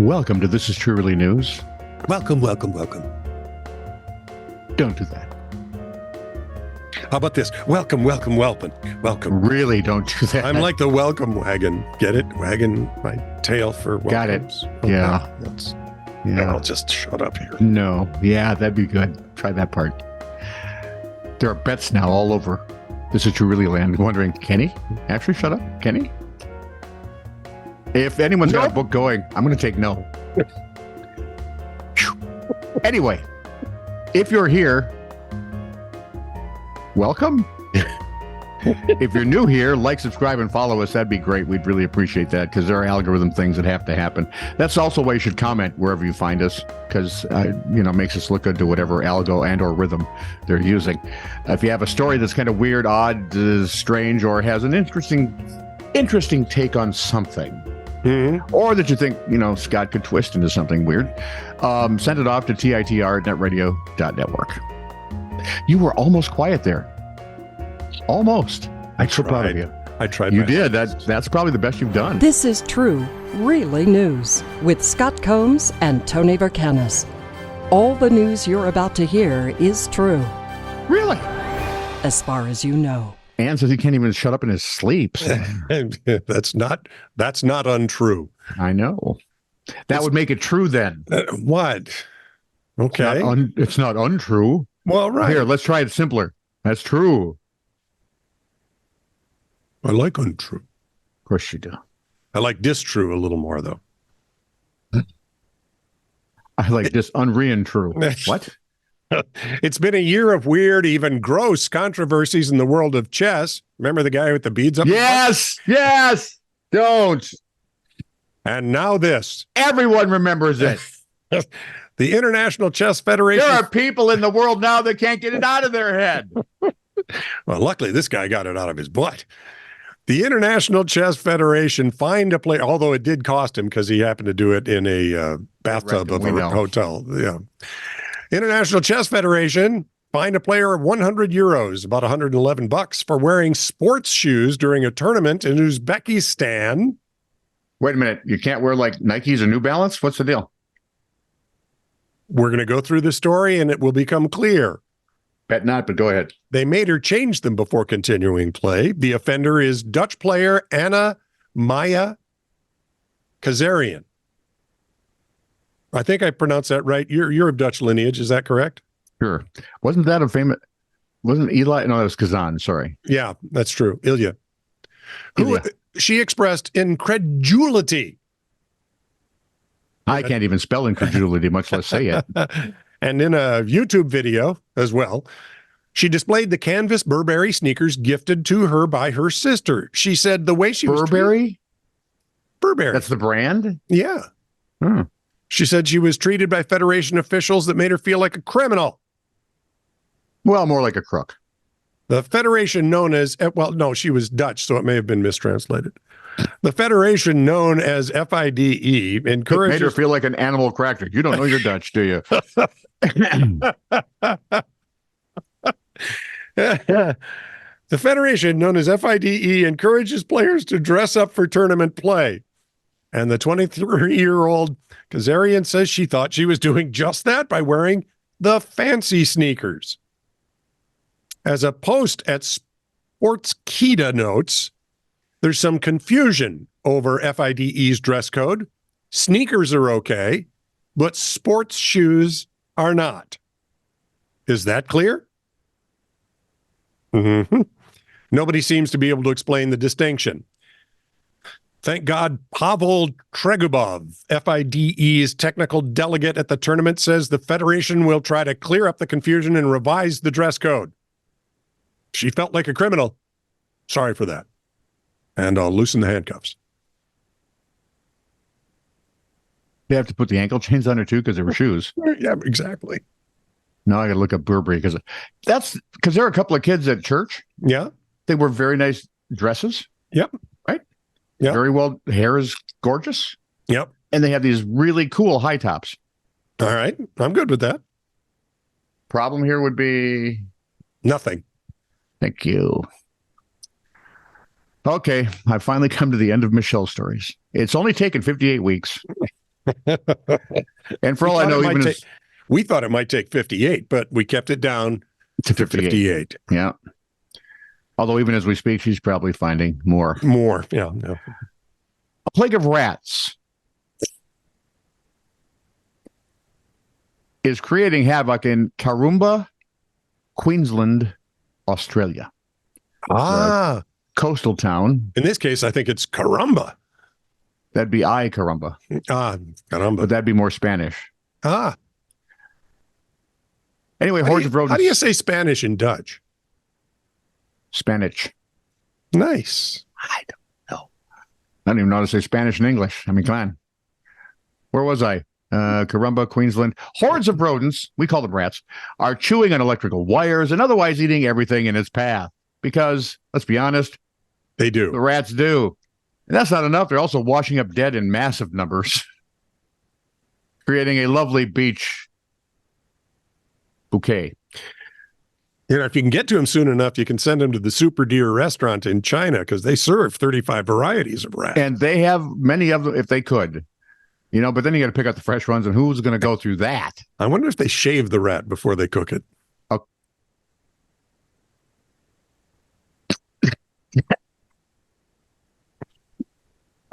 Welcome to This Is Truly News. Welcome, welcome, welcome. Don't do that. How about this? Welcome, welcome, welcome, welcome. Really don't do that. I'm like the welcome wagon. Get it? Wagon my tail for welcomes. Got it. Okay. Yeah. I'll just shut up here. No. Yeah, that'd be good. Try that part. There are bets now all over This Is Truly Land wondering, can he actually shut up? Can he? If anyone's got a book going, I'm going to take no. Anyway, if you're here, welcome. If you're new here, like, subscribe, and follow us. That'd be great. We'd really appreciate that because there are algorithm things that have to happen. That's also why you should comment wherever you find us because, makes us look good to whatever algo and or rhythm they're using. If you have a story that's kind of weird, odd, strange, or has an interesting take on something, or that you think, Scott could twist into something weird, send it off to titr@netradio.network. You were almost quiet there. Almost. I'm so proud of you. I tried. You did. That's probably the best you've done. This is True, Really News with Scott Combs and Tony Vercanis. All the news you're about to hear is true. Really? As far as you know. Ann says he can't even shut up in his sleep. That's not untrue. I know. That would make it true then. What? Okay. It's not untrue. Well, right. Here, let's try it simpler. That's true. I like untrue. Of course you do. I like distrue a little more, though. I like this untrue. What? It's been a year of weird, even gross controversies in the world of chess. Remember the guy with the beads up? Yes. Don't. And now this. Everyone remembers it. The International Chess Federation. There are people in the world now that can't get it out of their head. Well, luckily, this guy got it out of his butt. The International Chess Federation fined a player, although it did cost him because he happened to do it in a bathtub of a hotel. Yeah. International Chess Federation fined a player 100 euros, about $111, for wearing sports shoes during a tournament in Uzbekistan. Wait a minute. You can't wear like Nikes or New Balance? What's the deal? We're going to go through the story and it will become clear. Bet not, but go ahead. They made her change them before continuing play. The offender is Dutch player Anna Maya Kazarian. I think I pronounced that right. You're of Dutch lineage, is that correct? Sure. Wasn't that a famous? Wasn't Eli? No, that was Kazan. Sorry. Yeah, that's true. Ilya. She expressed incredulity. I can't even spell incredulity, much less say it. And in a YouTube video as well, she displayed the canvas Burberry sneakers gifted to her by her sister. She said the way she was Burberry? Burberry. That's the brand? Yeah. Hmm. She said she was treated by Federation officials that made her feel like a criminal. Well, more like a crook. The Federation known as, she was Dutch, so it may have been mistranslated. The Federation known as FIDE encourages... It made her feel like an animal cracker. You don't know you're Dutch, do you? The Federation known as FIDE encourages players to dress up for tournament play. And the 23-year-old Kazarian says she thought she was doing just that by wearing the fancy sneakers. As a post at Sportskita notes, there's some confusion over FIDE's dress code. Sneakers are okay, but sports shoes are not. Is that clear? Mm-hmm. Nobody seems to be able to explain the distinction. Thank God Pavel Tregubov, FIDE's technical delegate at the tournament, says the Federation will try to clear up the confusion and revise the dress code. She felt like a criminal. Sorry for that. And I'll loosen the handcuffs. They have to put the ankle chains on her too because they were shoes. Yeah, exactly. Now I got to look up Burberry because there are a couple of kids at church. Yeah. They wear very nice dresses. Yep. Right? Yep. Very well. Hair is gorgeous. Yep. And they have these really cool high tops. All right. I'm good with that. Problem here would be nothing. Thank you. Okay, I've finally come to the end of Michelle's stories. It's only taken 58 weeks. And for all I know, even we thought it might take 58, but we kept it down to 58. Yeah. Although even as we speak, she's probably finding more. Yeah. No. A plague of rats is creating havoc in Karumba, Queensland, Australia. Coastal town. In this case, I think it's Caramba. That'd be Caramba. Caramba. But that'd be more Spanish. Anyway, hordes of rodents. How do you say Spanish in Dutch? Spanish. Nice. I don't know. I don't even know how to say Spanish in English. I mean, come on. Where was I? Karumba, Queensland. Hordes of rodents, we call them rats, are chewing on electrical wires and otherwise eating everything in its path. Because, let's be honest, they do. The rats do. And that's not enough. They're also washing up dead in massive numbers, creating a lovely beach bouquet. You know, if you can get to them soon enough, you can send them to the Super Deer restaurant in China because they serve 35 varieties of rat. And they have many of them if they could. You know, but then you got to pick out the fresh ones, and who's going to go through that? I wonder if they shave the rat before they cook it.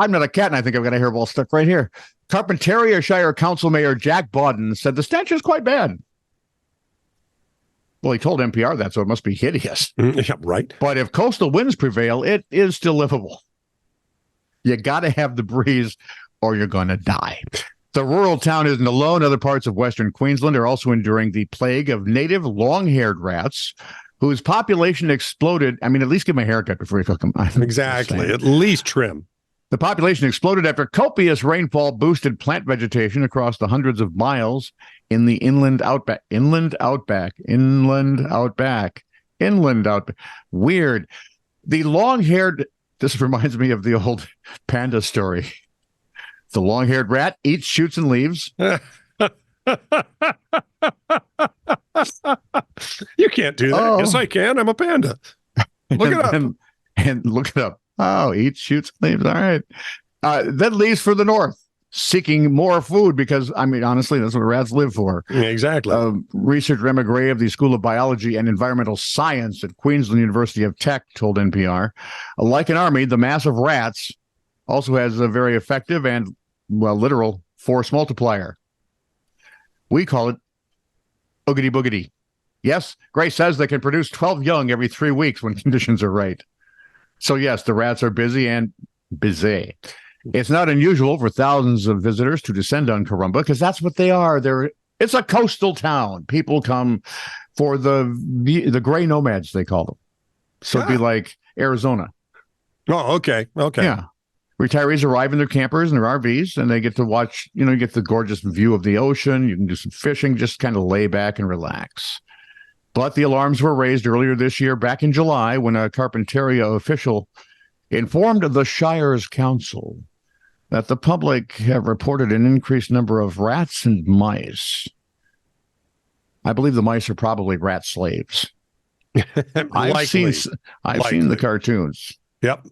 I'm not a cat, and I think I've got a hairball stuck right here. Carpentaria Shire Council Mayor Jack Bawden said the stench is quite bad. Well, he told NPR that, so it must be hideous. Yeah, right. But if coastal winds prevail, it is still livable. You got to have the breeze, or you're going to die. The rural town isn't alone. Other parts of Western Queensland are also enduring the plague of native long-haired rats, whose population exploded. I mean, at least give them a haircut before you cook them. Exactly. At least trim. The population exploded after copious rainfall boosted plant vegetation across the hundreds of miles in the inland outback. Weird. The long-haired, this reminds me of the old panda story. The long-haired rat eats, shoots, and leaves. You can't do that. Yes, I can. I'm a panda. Look it up. And look it up. Oh, eats, shoots, leaves. All right. Then leaves for the north, seeking more food because, I mean, honestly, that's what rats live for. Yeah, exactly. Researcher Emma Gray of the School of Biology and Environmental Science at Queensland University of Tech told NPR, like an army, the mass of rats also has a very effective and, well, literal force multiplier. We call it oogity boogity. Yes, Gray says they can produce 12 young every 3 weeks when conditions are right. So, yes, the rats are busy and busy. It's not unusual for thousands of visitors to descend on Karumba because that's what they are. It's a coastal town. People come for the gray nomads, they call them. So it'd be like Arizona. Oh, okay. Okay. Yeah. Retirees arrive in their campers and their RVs, and they get to watch, you get the gorgeous view of the ocean. You can do some fishing, just kind of lay back and relax. But the alarms were raised earlier this year, back in July, when a Carpentaria official informed the Shire's council that the public have reported an increased number of rats and mice. I believe the mice are probably rat slaves. I've seen the cartoons. Yep.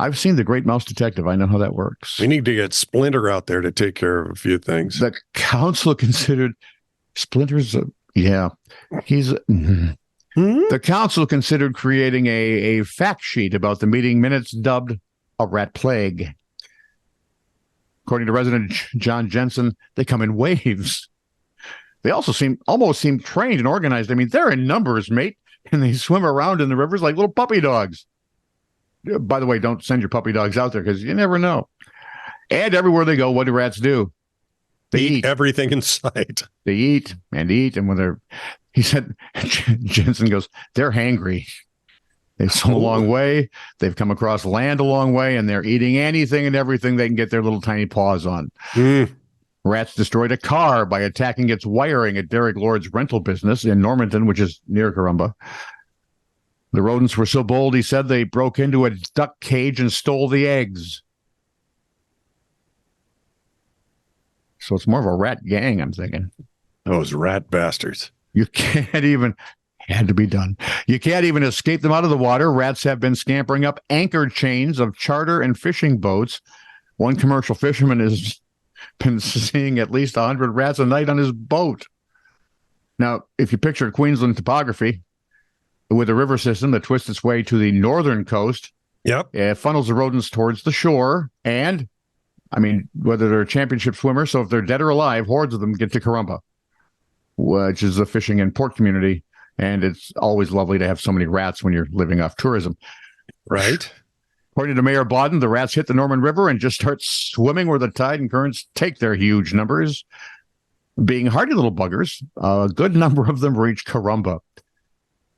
I've seen The Great Mouse Detective. I know how that works. We need to get Splinter out there to take care of a few things. The council considered Splinter's... Yeah, the council considered creating a fact sheet about the meeting minutes dubbed a rat plague. According to resident John Jensen, they come in waves. They also almost seem trained and organized. I mean, they're in numbers, mate, and they swim around in the rivers like little puppy dogs. By the way, don't send your puppy dogs out there because you never know. And everywhere they go, what do rats do? They eat everything in sight. They eat, and when he said, Jensen goes, they're hangry. They've swum a long way. They've come across land a long way, and they're eating anything and everything they can get their little tiny paws on. Rats destroyed a car by attacking its wiring at Derek Lord's rental business in Normanton, which is near Karumba. The rodents were so bold, he said, they broke into a duck cage and stole the eggs. So it's more of a rat gang, I'm thinking. Those rat bastards. You can't even, had to be done. You can't even escape them out of the water. Rats have been scampering up anchor chains of charter and fishing boats. One commercial fisherman is been seeing at least 100 rats a night on his boat. Now, if you picture Queensland topography with a river system that twists its way to the northern coast, Yep. it funnels the rodents towards the shore. And, I mean, whether they're championship swimmers, so if they're dead or alive, hordes of them get to Corumba, which is a fishing and port community. And it's always lovely to have so many rats when you're living off tourism. Right. According to Mayor Bodden, the rats hit the Norman River and just start swimming where the tide and currents take their huge numbers. Being hardy little buggers, a good number of them reach Corumba.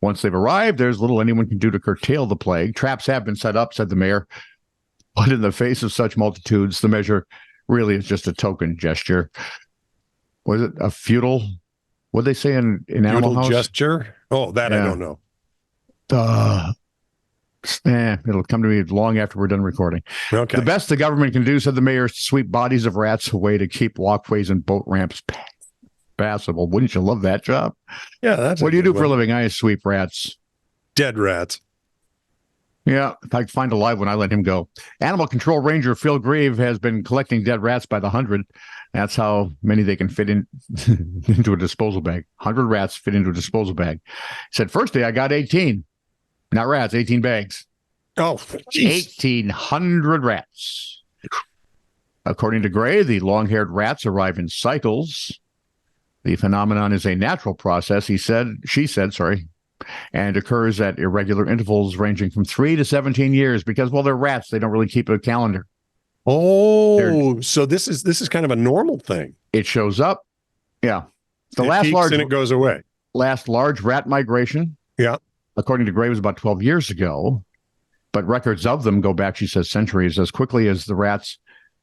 Once they've arrived, there's little anyone can do to curtail the plague. Traps have been set up, said the mayor. But in the face of such multitudes, the measure really is just a token gesture. Was it a futile? What did they say in Animal Futile House? gesture? Oh, that I Yeah. don't know. It'll come to me long after we're done recording. Okay. The best the government can do, said the mayor, is to sweep bodies of rats away to keep walkways and boat ramps passable. Wouldn't you love that job? Yeah, that's What do you do for a living? I sweep rats. Dead rats. Yeah, if I could find a live one, I let him go. Animal control ranger Phil Grieve has been collecting dead rats by the 100. That's how many they can fit in into a disposal bag. 100 rats fit into a disposal bag. He said, first day I got 18. Not rats, 18 bags. Oh, geez. 1,800 rats. According to Gray, the long-haired rats arrive in cycles. The phenomenon is a natural process, she said, and occurs at irregular intervals ranging from 3 to 17 years because, well, they're rats. They don't really keep a calendar. Oh, so this is kind of a normal thing. It shows up. Yeah. The It last peaks and it goes away. large rat migration, Yeah. according to Gray, was about 12 years ago. But records of them go back, she says, centuries. As quickly as the rats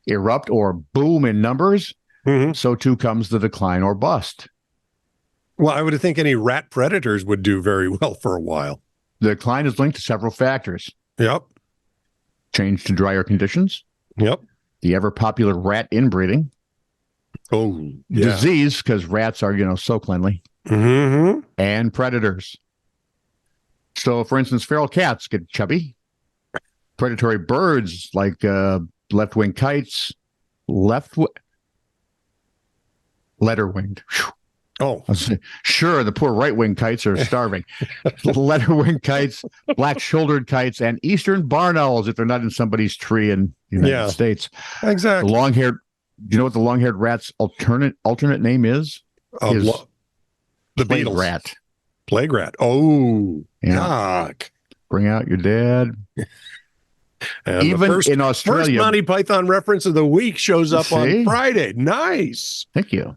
erupt or boom in numbers, Mm-hmm. so too comes the decline or bust. Well, I would think any rat predators would do very well for a while. The decline is linked to several factors. Yep. Change to drier conditions, Yep. the ever-popular rat inbreeding, Oh, yeah. disease, because rats are, so cleanly, Mm-hmm. and predators. So, for instance, feral cats get chubby. Predatory birds like left-winged kites, letter-winged. Oh, Sure, the poor right-winged kites are starving. Letter-winged kites, black-shouldered kites, and eastern barn owls if they're not in somebody's tree in the United States. The exactly. long-haired, do you know what the long-haired rat's alternate name is? The Plague beetles. rat. Plague rat. Oh, Yeah. yuck. Bring out your dad. And Even the first, in first Australia. Monty Python reference of the week shows up on See? Friday. Nice. Thank you.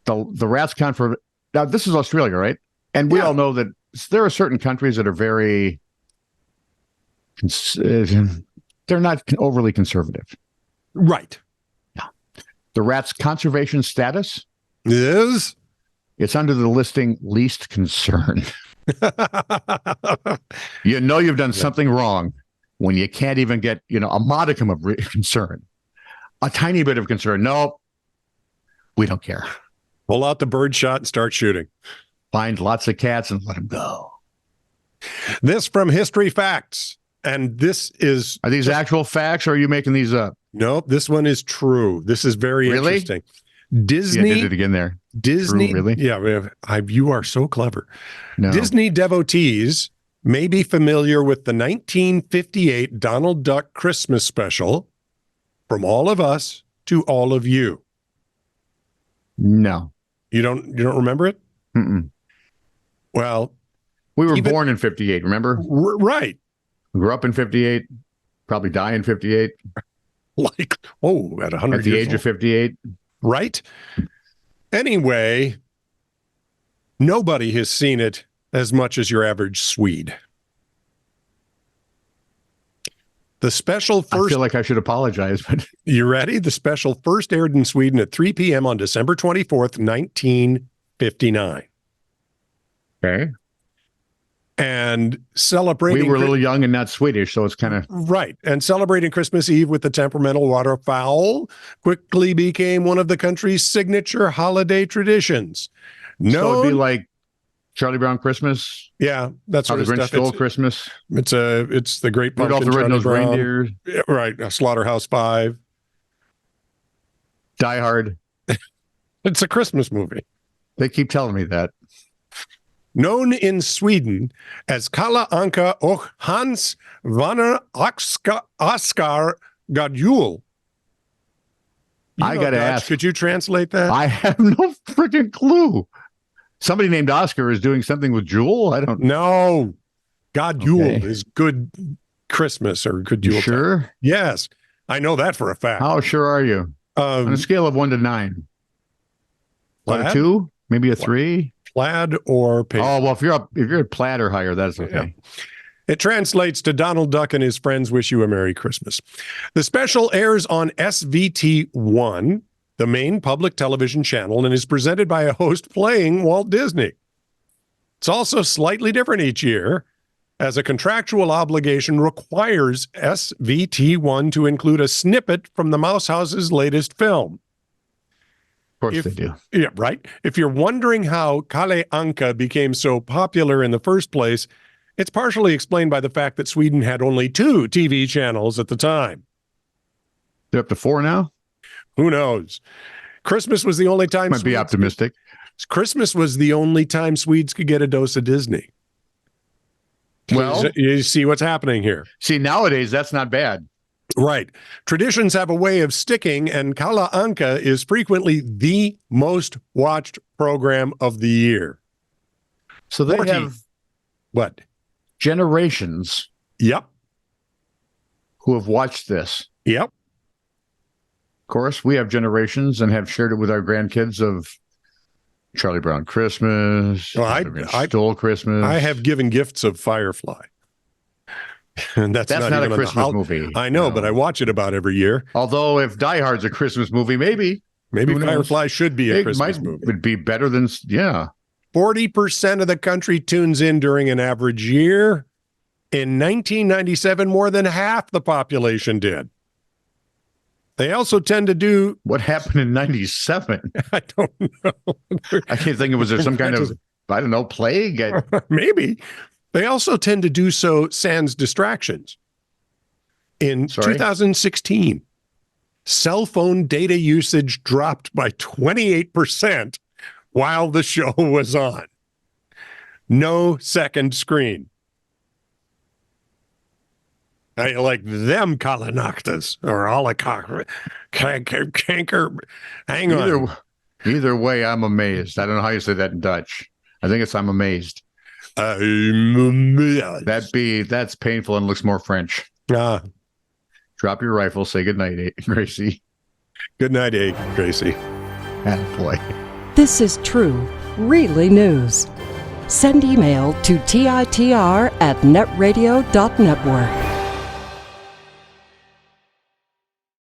The rats count for. Now, this is Australia, right? And we Yeah. all know that there are certain countries that are very. They're not overly conservative. Right. The rat's conservation status, Is it's under the listing least concern. You've done something wrong when you can't even get, a modicum of concern, a tiny bit of concern. No, we don't care. pull out the bird shot and start shooting. Find lots of cats and let them go. This from History Facts. And this is Are these actual facts or are you making these up? nope, this one is true. This is very Really? interesting. Yeah, Disney did it again there. Disney True, really? Yeah, you are so clever. No. Disney devotees may be familiar with the 1958 Donald Duck Christmas special, From All of Us to All of You. No. You don't remember it? Mm-mm. Well, We were Even- born in 58, remember? right. We grew up in 58, probably die in 58, Like, at 100 at the years age old. of 58. Right? Anyway, nobody has seen it as much as your average Swede. The special I first, feel like I should apologize, but you ready? The special first aired in Sweden at 3 p.m. on December 24th, 1959. okay. And celebrating We were a little young and not Swedish, so it's kind of right. And celebrating Christmas Eve with the temperamental waterfowl quickly became one of the country's signature holiday traditions. so it'd be like Charlie Brown Christmas, Yeah, that's How sort the of Grinch stuff. Stole Christmas, It's the Great Rudolph Pumpkin, the Charlie Red-Nosed Brown. Reindeer. Yeah, right. Slaughterhouse 5. Die Hard. It's a Christmas movie. They keep telling me that. Known in Sweden as Kalle Anka och Hans Vanner Oscar Gadjul. I got to ask. Could you translate that? I have no freaking clue. Somebody named Oscar is doing something with Jewel? I don't know. No. Gadjul Okay. is good Christmas or good Yule. Sure? Yes. I know that for a fact. How sure are you? On a scale of 1 to 9. About a Plaid? 2? Maybe a 3? Plaid or paper. Oh, well, if you're at plaid or higher, that's okay. It translates to Donald Duck and his friends wish you a Merry Christmas. The special airs on SVT1, the main public television channel, and is presented by a host playing Walt Disney. It's also slightly different each year, as a contractual obligation requires SVT1 to include a snippet from the Mouse House's latest film. Of course they do. Yeah, right. If you're wondering how Kalle Anka became so popular in the first place, it's partially explained by the fact that Sweden had only 2 TV channels at the time. They're up to 4 now? Who knows? Christmas was the only time. Might be optimistic. Christmas was the only time Swedes could get a dose of Disney. Well, you see what's happening here. see, nowadays, that's not bad. Right. Traditions have a way of sticking, and Kalle Anka is frequently the most watched program of the year. So they 40. have What? generations Yep. who have watched this. Yep. Of course, we have generations and have shared it with our grandkids of Charlie Brown Christmas, Well, I Stole Christmas. I have given gifts of Firefly. And that's not not even a on the Christmas movie. I know, No. but I watch it about every year. Although if Die Hard's a Christmas movie, maybe Maybe Who knows? Firefly should be a it Christmas might movie. would be better than 40% of the country tunes in during an average year. In 1997, more than half the population did. They also tend to do, What happened in '97? I don't know. I can't think. Was there some kind of I don't know plague? Maybe. They also tend to do so sans distractions. In Sorry? 2016, cell phone data usage dropped by 28% while the show was on. No second screen. I like them Kalanaktas or Alakak. Kanker. Hang on. Either way, I'm amazed. I don't know how you say that in Dutch. I think it's I'm amazed. That's painful and looks more French. Drop your rifle, say goodnight, Gracie. Good night, Gracie. Boy. This is true, really news. Send email to TITR@netradio.network.